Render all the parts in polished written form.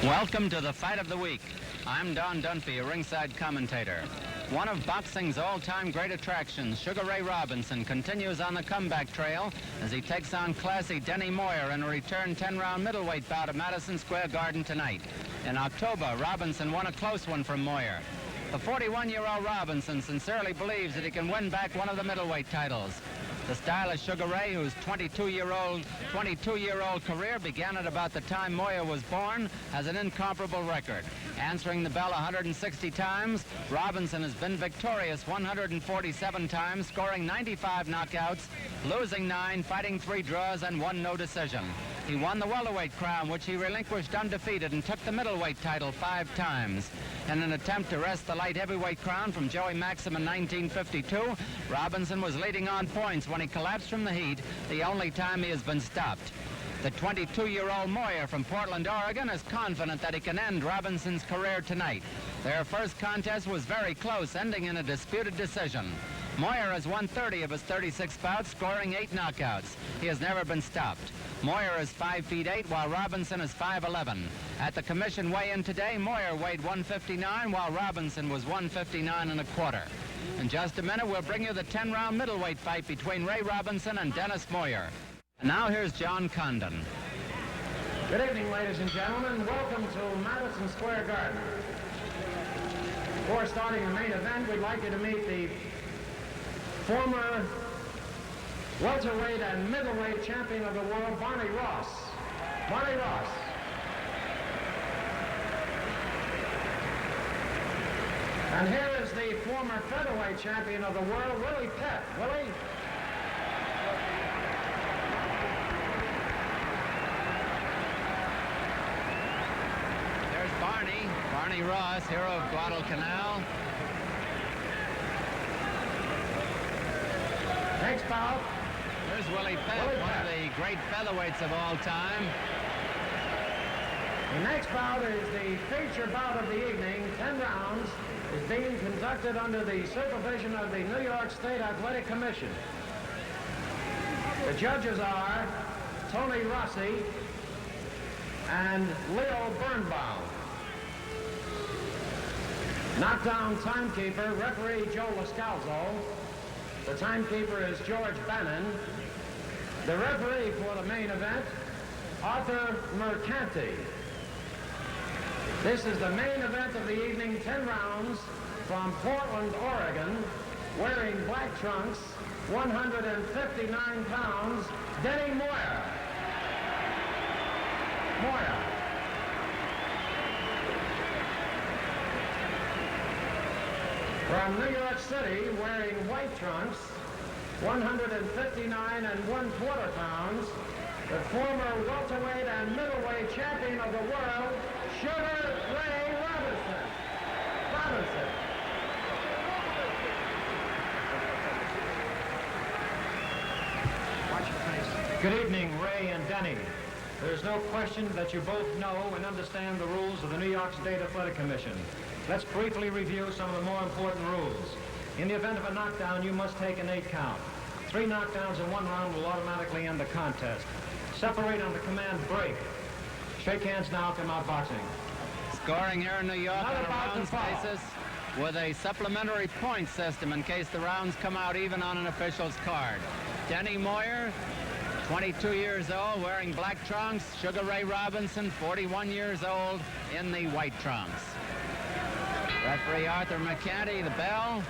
Welcome to the Fight of the Week. I'm Don Dunphy, a ringside commentator. One of boxing's all-time great attractions, Sugar Ray Robinson, continues on the comeback trail as he takes on classy Denny Moyer in a return 10-round middleweight bout at Madison Square Garden tonight. In October, Robinson won a close one from Moyer. The 41-year-old Robinson sincerely believes that he can win back one of the middleweight titles. The stylish Sugar Ray, whose 22-year-old career began at about the time Moyer was born, has an incomparable record. Answering the bell 160 times, Robinson has been victorious 147 times, scoring 95 knockouts, losing 9, fighting 3 draws, and 1 no decision. He won the welterweight crown, which he relinquished undefeated, and took the middleweight title 5 times. In an attempt to wrest the light heavyweight crown from Joey Maxim in 1952, Robinson was leading on points when he collapsed from the heat, the only time he has been stopped. The 22-year-old Moyer from Portland, Oregon, is confident that he can end Robinson's career tonight. Their first contest was very close, ending in a disputed decision. Moyer has won 30 of his 36 bouts, scoring 8 knockouts. He has never been stopped. Moyer is 5'8", while Robinson is 5'11". At the commission weigh-in today, Moyer weighed 159, while Robinson was 159 1/4. In just a minute, we'll bring you the 10-round middleweight fight between Ray Robinson and Dennis Moyer. And now here's John Condon. Good evening, ladies and gentlemen. Welcome to Madison Square Garden. Before starting the main event, we'd like you to meet the former welterweight and middleweight champion of the world, Barney Ross. Barney Ross. And here is the former featherweight champion of the world, Willie Pett. Willie? There's Barney Ross, hero of Guadalcanal. Next bout. There's Willie Pett, one of the great featherweights of all time. The next bout is the feature bout of the evening. 10 rounds is being conducted under the supervision of the New York State Athletic Commission. The judges are Tony Rossi and Leo Birnbaum. Knockdown timekeeper, referee Joe Lascalzo. The timekeeper is George Bannon. The referee for the main event, Arthur Mercanti. This is the main event of the evening, 10 rounds from Portland, Oregon, wearing black trunks, 159 pounds, Denny Moyer. From New York City, wearing white trunks, 159 1/4 pounds, the former welterweight and middleweight champion of the world, Sugar Ray Robinson. Watch your face. Good evening, Ray and Denny. There's no question that you both know and understand the rules of the New York State Athletic Commission. Let's briefly review some of the more important rules. In the event of a knockdown, you must take an 8 count. 3 knockdowns in 1 round will automatically end the contest. Separate on the command break. Shake hands now, come out boxing. Scoring here in New York on a rounds basis with a supplementary point system in case the rounds come out even on an official's card. Denny Moyer, 22 years old, wearing black trunks. Sugar Ray Robinson, 41 years old, in the white trunks. Referee Arthur Mercanti, the bell.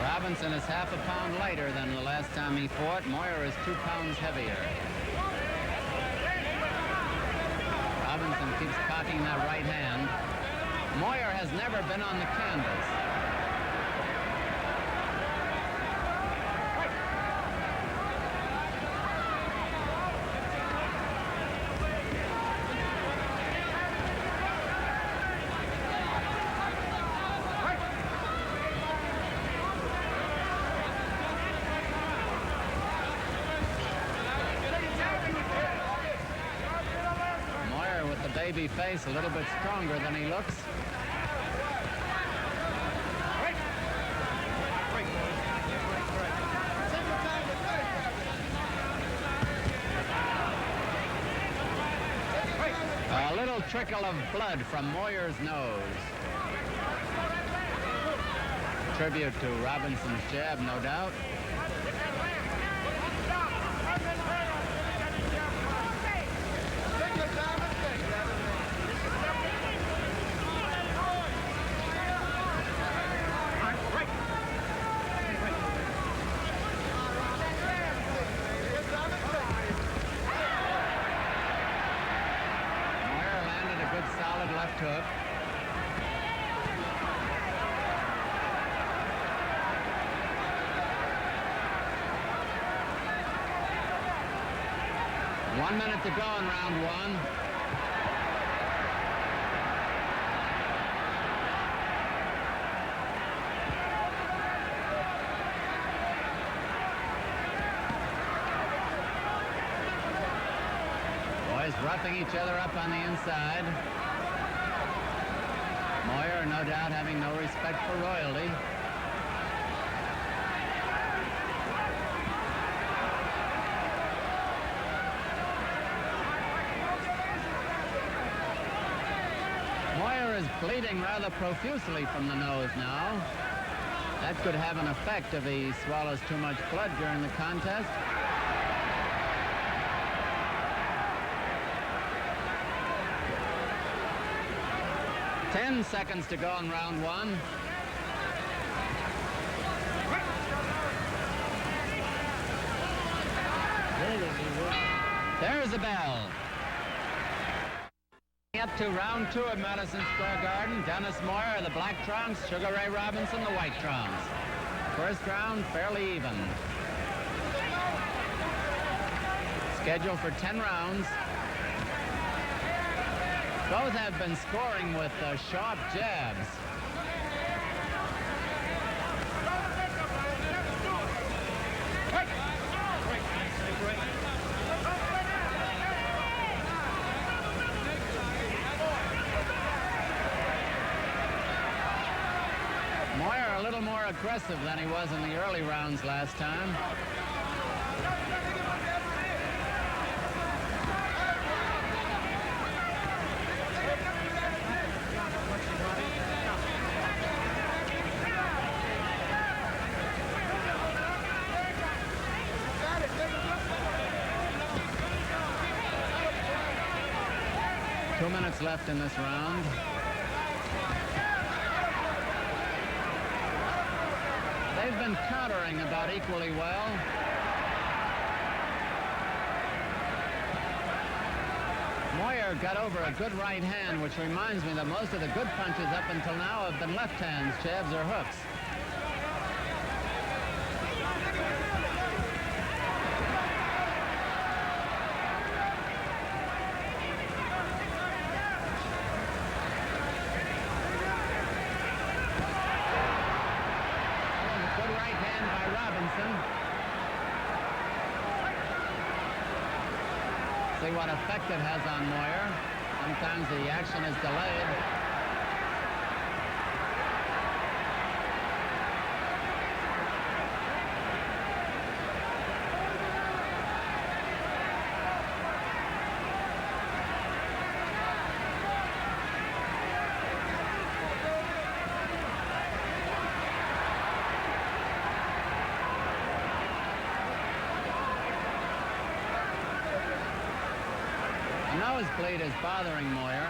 Robinson is half a pound lighter than the last time he fought. Moyer is 2 pounds heavier. Robinson keeps cocking that right hand. Moyer has never been on the canvas. baby face, a little bit stronger than he looks. A little trickle of blood from Moyer's nose. Tribute to Robinson's jab, no doubt. Hook. One minute to go in round one. Boys roughing each other up on the inside. Moyer, no doubt, having no respect for royalty. Moyer is bleeding rather profusely from the nose now. That could have an effect if he swallows too much blood during the contest. 10 seconds to go in round one. There's the bell. Up to round two at Madison Square Garden. Dennis Moyer, the black trunks, Sugar Ray Robinson, the white trunks. First round, fairly even. Scheduled for 10 rounds. Both have been scoring with sharp jabs. Moyer a little more aggressive than he was in the early rounds last time. Minutes left in this round. They've been countering about equally well. Moyer got over a good right hand, which reminds me that most of the good punches up until now have been left hands, jabs or hooks. See what effect it has on Moyer. Sometimes the action is delayed. Nosebleed is bothering Moyer.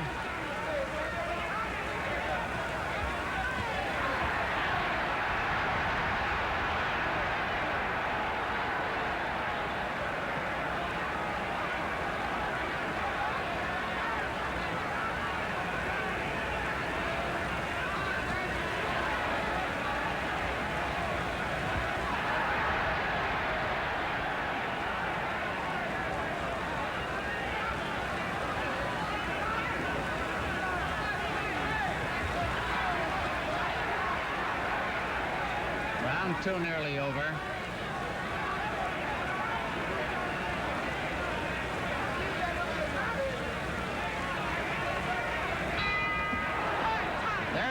Round two nearly over.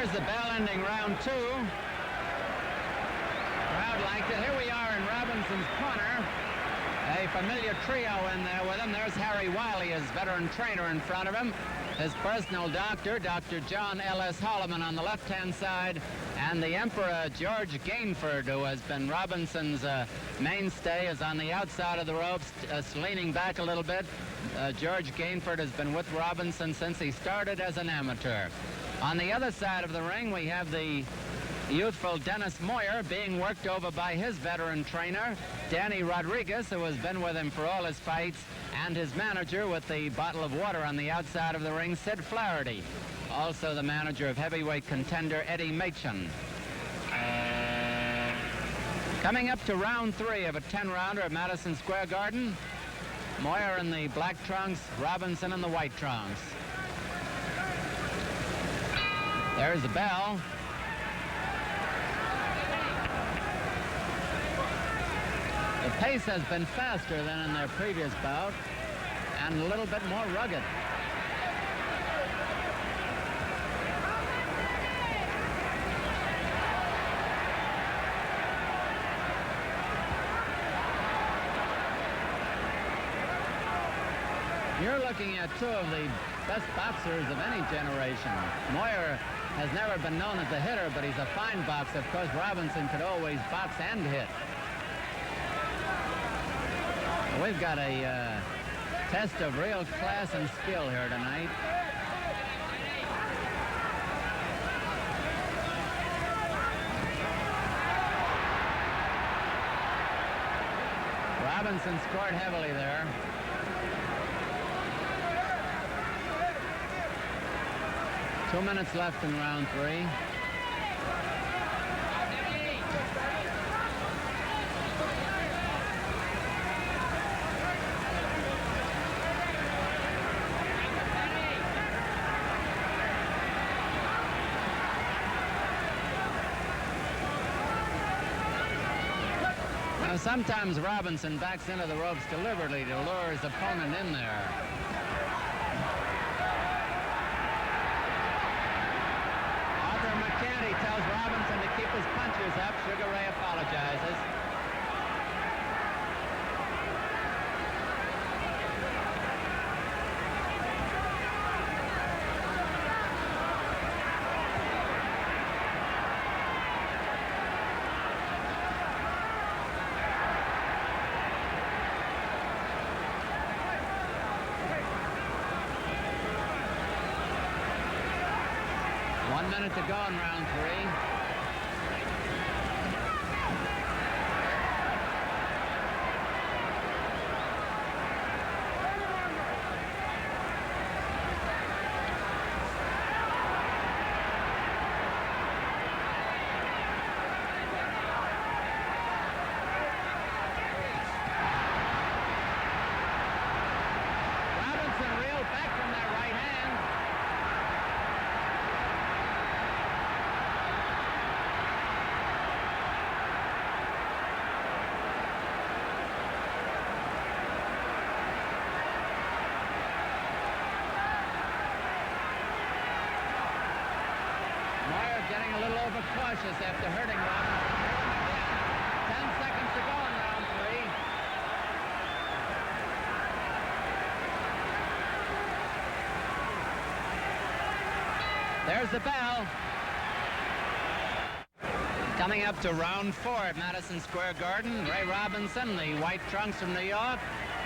There's the bell ending round 2. Crowd liked it. Here we are in Robinson's corner. A familiar trio in there with him. There's Harry Wiley, his veteran trainer, in front of him. His personal doctor, Dr. John Ellis Holloman, on the left-hand side. And the Emperor, George Gainford, who has been Robinson's mainstay, is on the outside of the ropes, leaning back a little bit. George Gainford has been with Robinson since he started as an amateur. On the other side of the ring, we have the youthful Dennis Moyer being worked over by his veteran trainer, Danny Rodriguez, who has been with him for all his fights, and his manager with the bottle of water on the outside of the ring, Sid Flaherty. Also the manager of heavyweight contender Eddie Machen. Coming up to round 3 of a 10-rounder at Madison Square Garden, Moyer in the black trunks, Robinson in the white trunks. There's the bell. The pace has been faster than in their previous bout and a little bit more rugged. You're looking at two of the best boxers of any generation. Moyer has never been known as a hitter, but he's a fine boxer. Of course, Robinson could always box and hit. We've got a test of real class and skill here tonight. Robinson scored heavily there. Two minutes left in round 3. Now, sometimes Robinson backs into the ropes deliberately to lure his opponent in there. Tells Robinson to keep his punches up. Sugar Ray apologizes. One minute to go in round 3. Robinson reeled back from that right hand. Getting a little overcautious after hurting Robinson. 10 seconds to go in round 3. There's the bell. Coming up to round 4 at Madison Square Garden, Ray Robinson, the white trunks from New York,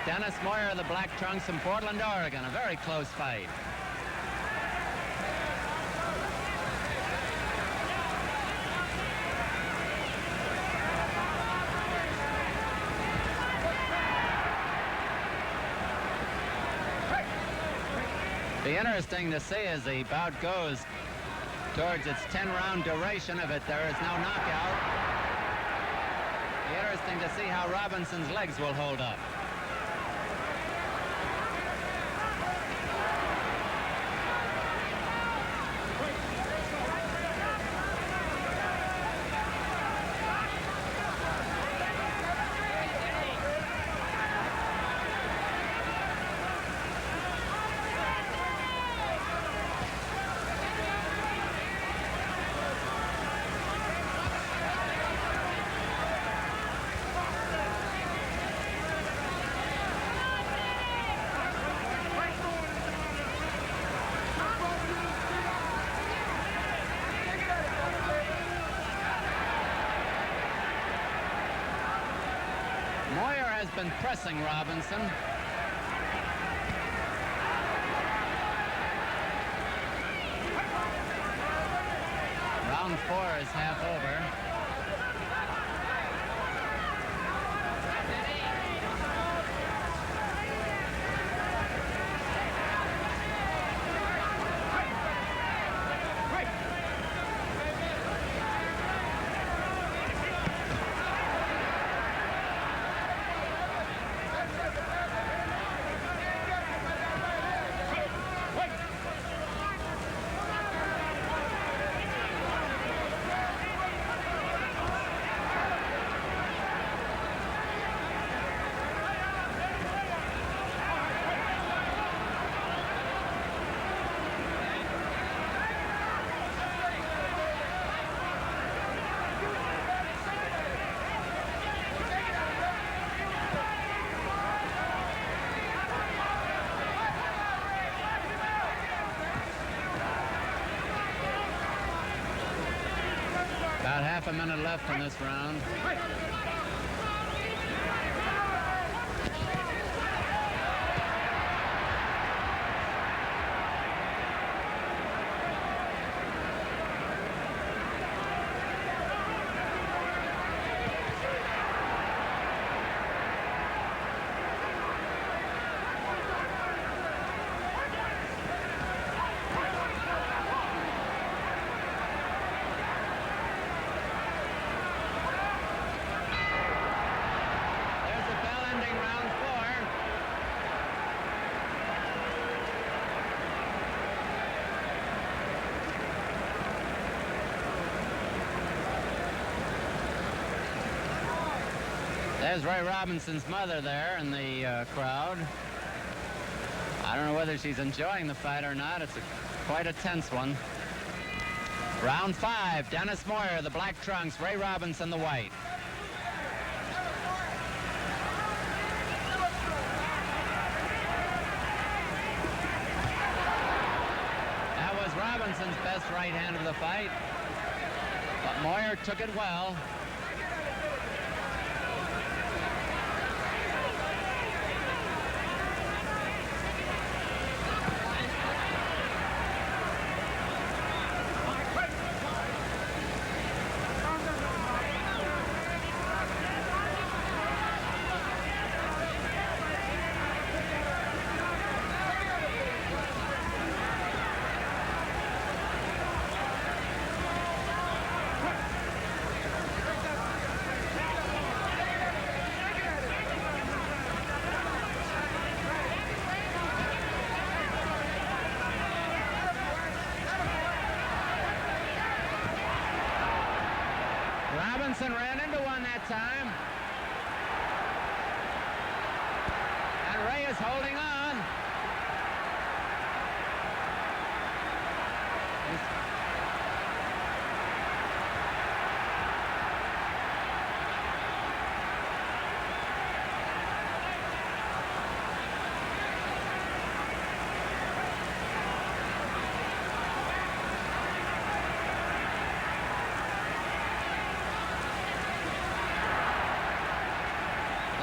Dennis Moyer, the black trunks from Portland, Oregon. A very close fight. Be interesting to see as the bout goes towards its 10-round duration if there is no knockout. Be interesting to see how Robinson's legs will hold up. Moyer has been pressing Robinson. Round 4 is half over. About half a minute left in this round. There's Ray Robinson's mother there in the crowd. I don't know whether she's enjoying the fight or not. It's quite a tense one. Round 5, Dennis Moyer, the black trunks, Ray Robinson, the white. That was Robinson's best right hand of the fight, but Moyer took it well. Robinson ran into one that time. And Ray is holding on.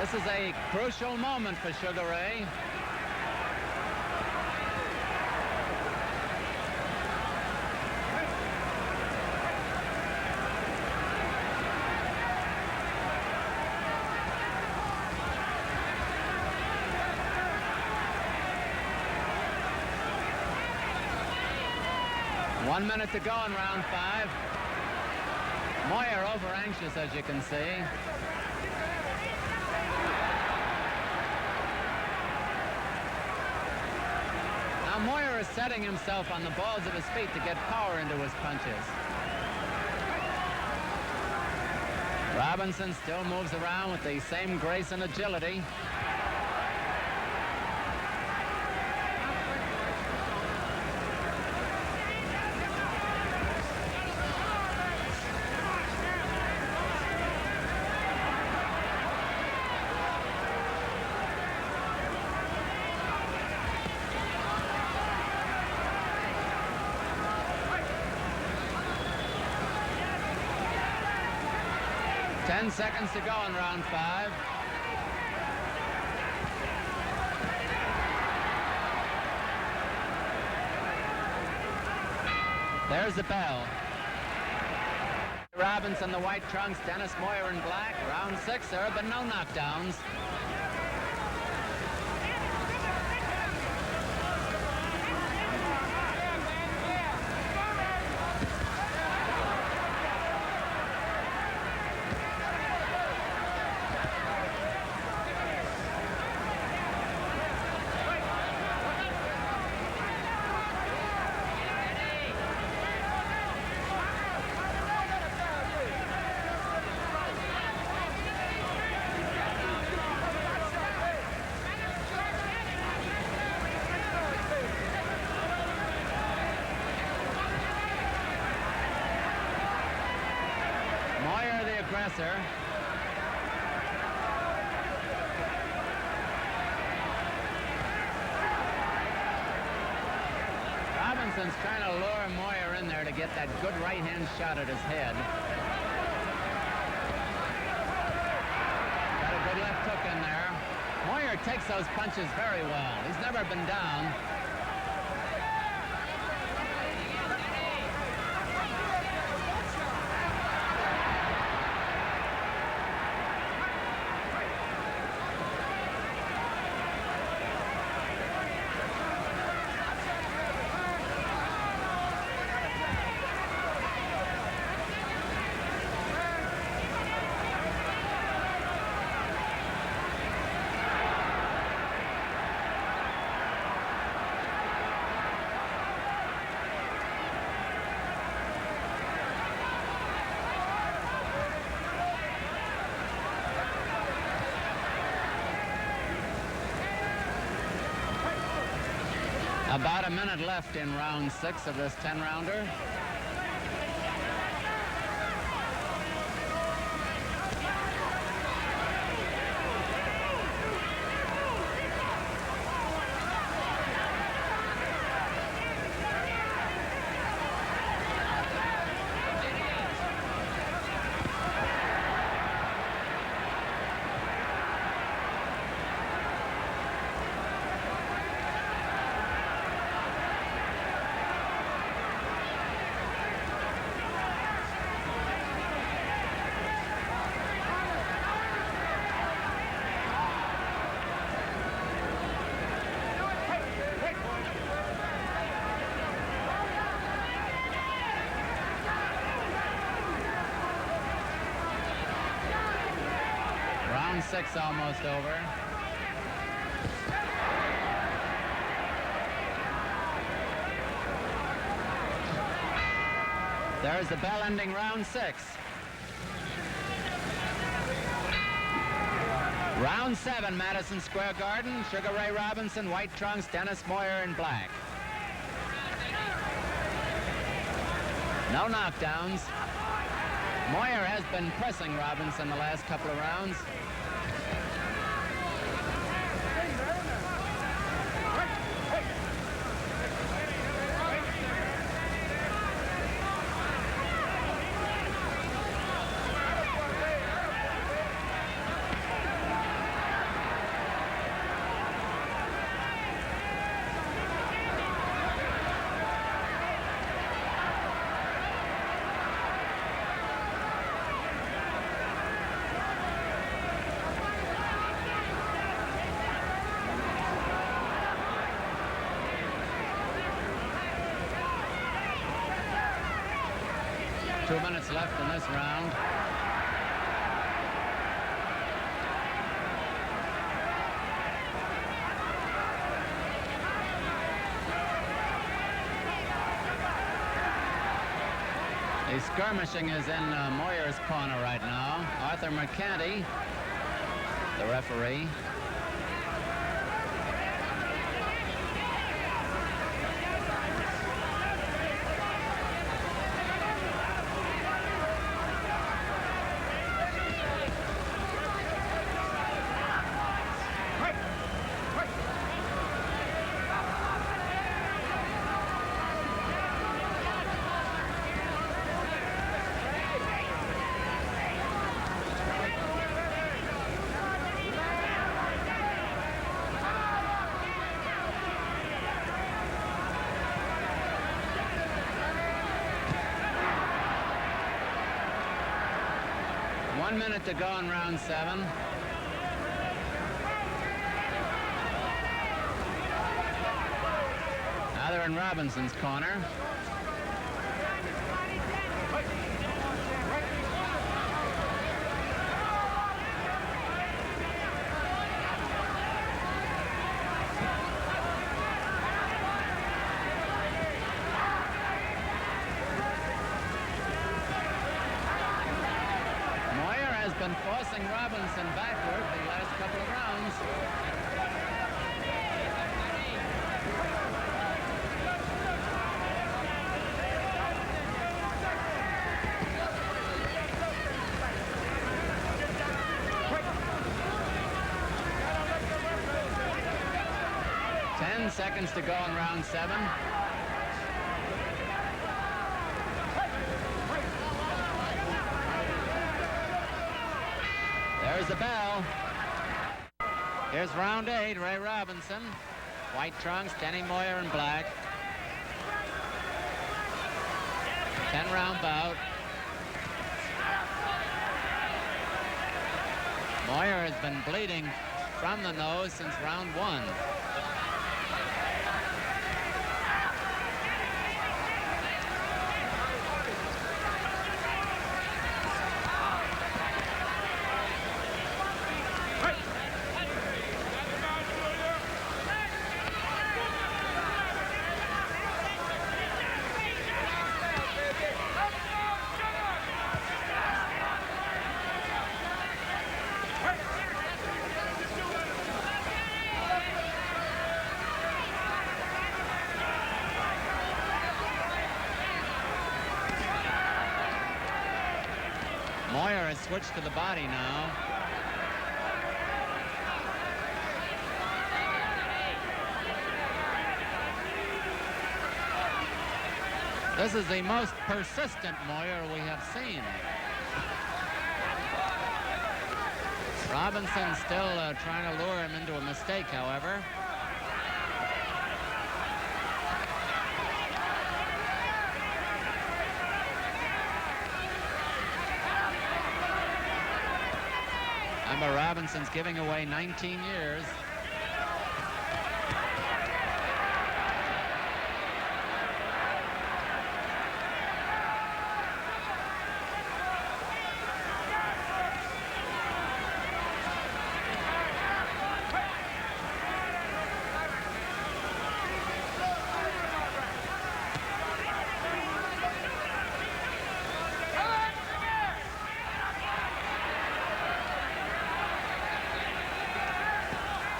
This is a crucial moment for Sugar Ray. One minute to go in round 5. Moyer over anxious, as you can see. Now Moyer is setting himself on the balls of his feet to get power into his punches. Robinson still moves around with the same grace and agility. Ten seconds to go in round 5. There's the bell. Robinson, the white trunks, Dennis Moyer in black. Round 6, there have been no knockdowns. Moyer, the aggressor. Robinson's trying to lure Moyer in there to get that good right-hand shot at his head. Got a good left hook in there. Moyer takes those punches very well. He's never been down. About a minute left in round 6 of this 10-rounder. Round 6 almost over. There's the bell ending round 6. Round 7, Madison Square Garden. Sugar Ray Robinson, white trunks, Dennis Moyer in black. No knockdowns. Moyer has been pressing Robinson the last couple of rounds. Two minutes left in this round. The skirmishing is in Moyer's corner right now. Arthur McCanty, the referee. 1 minute to go in round 7. Now they're in Robinson's corner. Been forcing Robinson backward the last couple of rounds. Seconds to go in round 7. There's the bell. Here's round 8, Ray Robinson. White trunks, Denny Moyer in black. 10-round bout. Moyer has been bleeding from the nose since round 1. Moyer has switched to the body now. This is the most persistent Moyer we have seen. Robinson still trying to lure him into a mistake, however. Remember, Robinson's giving away 19 years.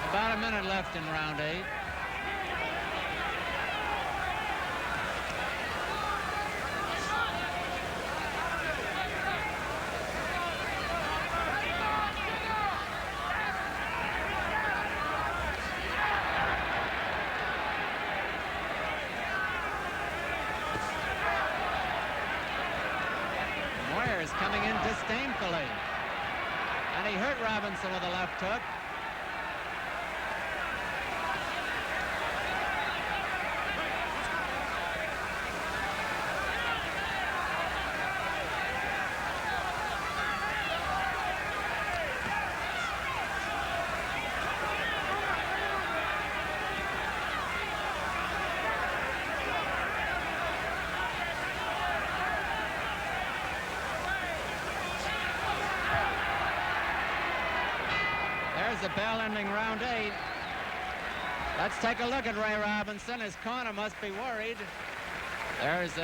About a minute left in round 8. Moyer is coming in disdainfully. And he hurt Robinson with a left hook. The bell ending round 8. Let's take a look at Ray Robinson. His corner must be worried. There's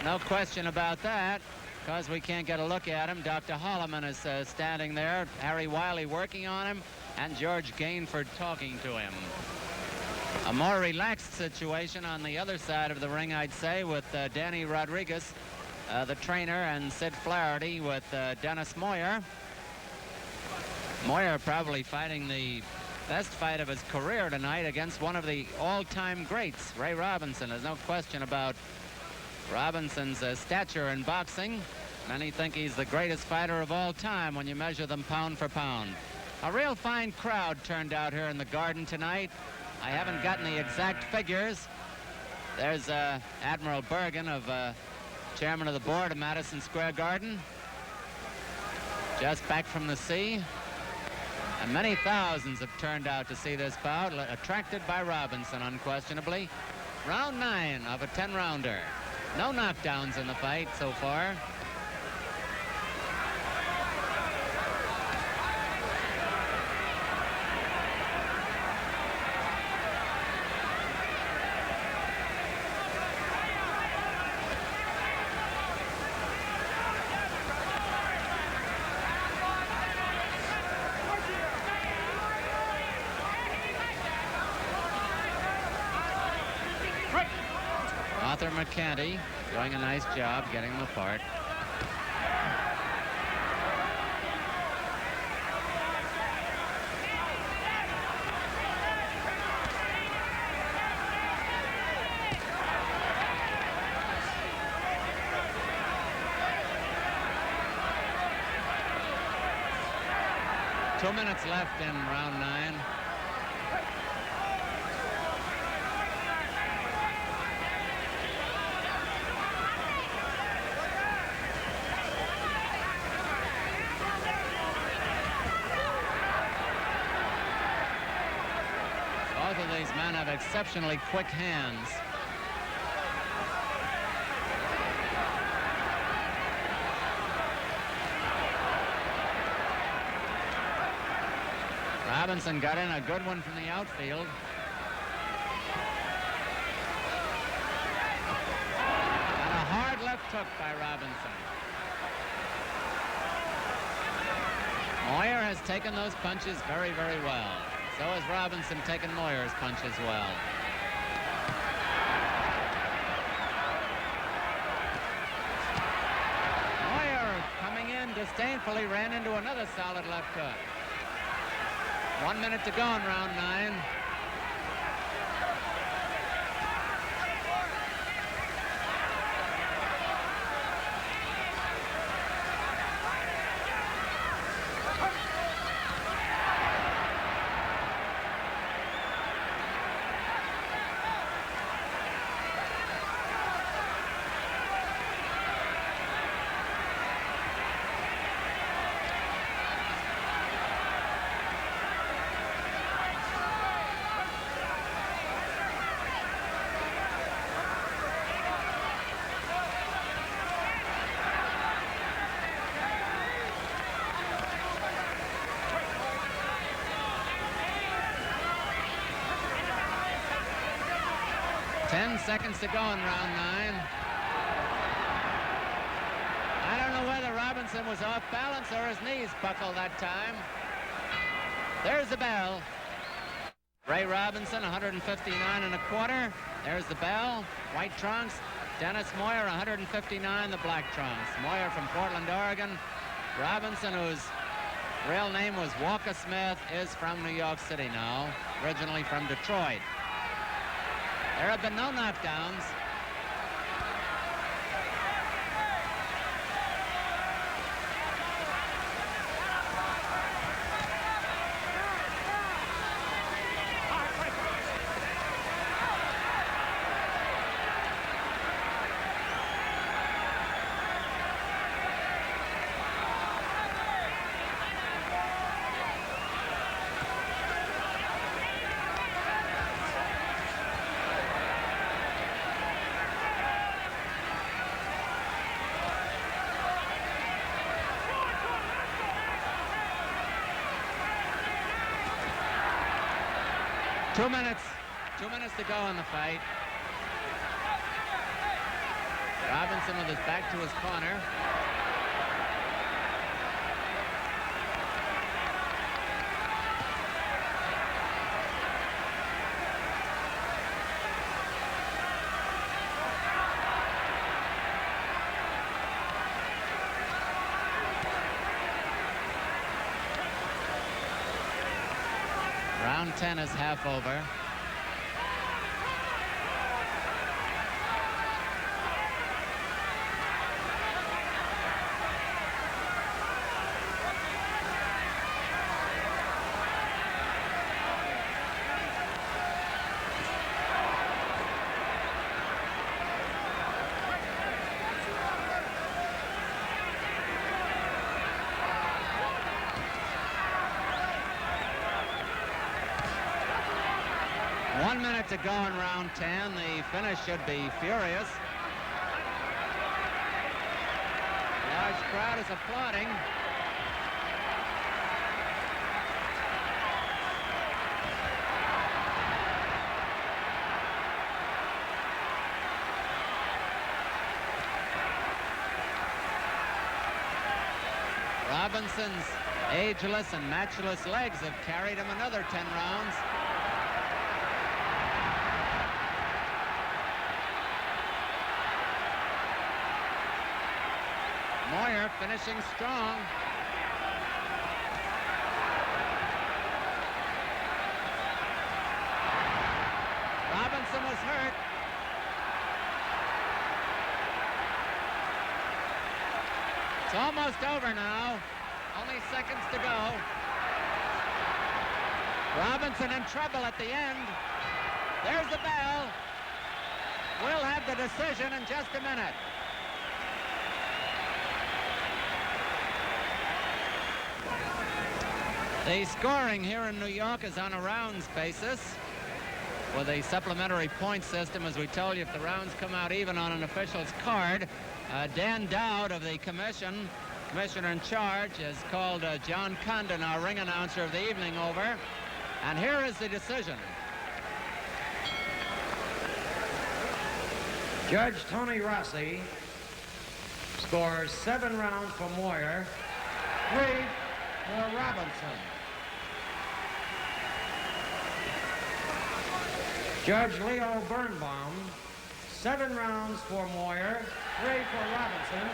no question about that, because we can't get a look at him. Dr. Holloman is standing there, Harry Wiley working on him, and George Gainford talking to him. A more relaxed situation on the other side of the ring, I'd say, with Danny Rodriguez, the trainer, and Sid Flaherty with Dennis Moyer. Moyer probably fighting the best fight of his career tonight against one of the all-time greats, Ray Robinson. There's no question about Robinson's stature in boxing. Many think he's the greatest fighter of all time when you measure them pound for pound. A real fine crowd turned out here in the Garden tonight. I haven't gotten the exact figures. There's Admiral Bergen, chairman of the board of Madison Square Garden. Just back from the sea. And many thousands have turned out to see this bout, attracted by Robinson, unquestionably. Round 9 of a 10-rounder. No knockdowns in the fight so far. McCanty doing a nice job getting them apart. Two minutes left in round 9. Both of these men have exceptionally quick hands. Robinson got in a good one from the outfield. And a hard left hook by Robinson. Moyer has taken those punches very, very well. So has Robinson taken Moyer's punch as well. Moyer coming in disdainfully ran into another solid left hook. 1 minute to go in round 9. Seconds to go in round 9. I don't know whether Robinson was off balance or his knees buckled that time. There's the bell. Ray Robinson, 159.25. There's the bell. White trunks. Dennis Moyer, 159, the black trunks. Moyer from Portland, Oregon. Robinson, whose real name was Walker Smith, is from New York City now, originally from Detroit. There have been no knockdowns. Two minutes to go in the fight. Robinson with his back to his corner. Round 10 is half over. 1 minute to go in round 10. The finish should be furious. A large crowd is applauding. Robinson's ageless and matchless legs have carried him another 10 rounds. Moyer finishing strong. Robinson was hurt. It's almost over now. Only seconds to go. Robinson in trouble at the end. There's the bell. We'll have the decision in just a minute. The scoring here in New York is on a rounds basis with a supplementary point system. As we told you, if the rounds come out even on an official's card, Dan Dowd of the commissioner in charge, has called John Condon, our ring announcer of the evening, over. And here is the decision. Judge Tony Rossi scores 7 rounds for Moyer, 3 for Robinson. Judge Leo Birnbaum, 7 rounds for Moyer, 3 for Robinson.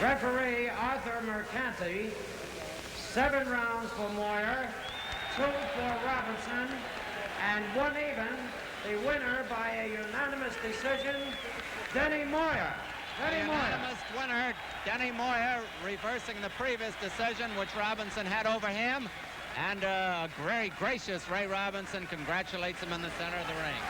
Referee Arthur Mercanti, 7 rounds for Moyer, 2 for Robinson, and 1 even. The winner by a unanimous decision, Denny Moyer. Denny Moyer. Unanimous winner, Denny Moyer, reversing the previous decision which Robinson had over him. And a very gracious Ray Robinson congratulates him in the center of the ring.